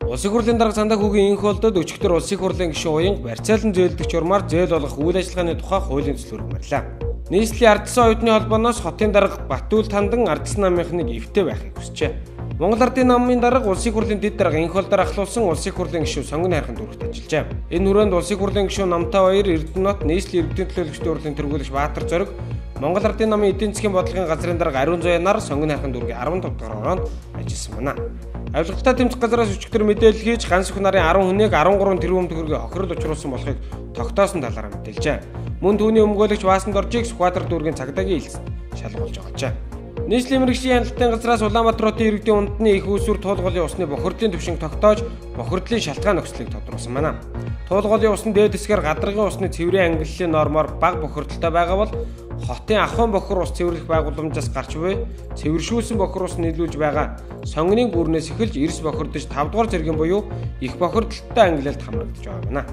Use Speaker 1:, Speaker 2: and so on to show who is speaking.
Speaker 1: Улсын хурлын дарга Цандаг хүүгийн энх болдод өчигдөр улсын хурлын гишүүн уянга барьцаалан зөөлдөгч урмаар зээл болох үйл ажиллагааны тухай хуулийн төслөөр марлаа. Нийслэлийн ардсан оюутны холбооноос хотын дарга Батүл Тандан ардсан намынхныг эвтэй байхыг хүсжээ. Монгол Ардын намын дарга улсын хурлын дэд дарга энх болдоор ахлуулсан улсын хурлын гишүүн сонгоны хайрхан дүрэгт ажиллажээ. Энэ хүрээнд улсын хурлын гишүүн Намтай Баяр, Эрдэнэт нийслэлийн эрдэнэ төлөөлөгчдийн хурлын тэргүүлэгч Баатар Зориг, Монгол Ардын намын эдийн засгийн бодлогын газрын дарга Ариун Зоя нар сонгоны хайрхан дүргийн 15 дахь ороонд ажилласан байна. Авилгатай тэмцэх газраас өчигдөр мэдээлэл хийж ганц их нарын 10 хүнийг 13 тэрбум төгрөгийн хохирол учруулсан болохыг тогтоосон талаараа мэдээлжээ. Мөн түүний өмгөөлөгч Ваасан Доржийг Сүхбаатар дүүргийн цагдаагийн хэлцэд шалгуулж байгаажээ. Нийслэлийн мэргэжлийн хяналтын газраас Улаанбаатар хотын иргэдийн үндэсний их усүр туулгын усны бохирдлын түвшинг тогтоож бохирдлын шалтгаан нөхцөлийг тодорхойлсон байна. Туулгын усны дээд хэсгээр гадаргын усны цэврийн ангиллалын нормоор бага бохирдолтой байгаа бол хотын ахуйн бохир ус цэвэрлэх байгууламжаас гарч буй цэвэршүүлсэн бохир ус нийлүүлж байгаа сонгоны гүрнээс эхэлж эрс бохирдож 5 дугаар зэргийн буюу их бохирдолтой ангиллалд хамрагдаж байгаа байна.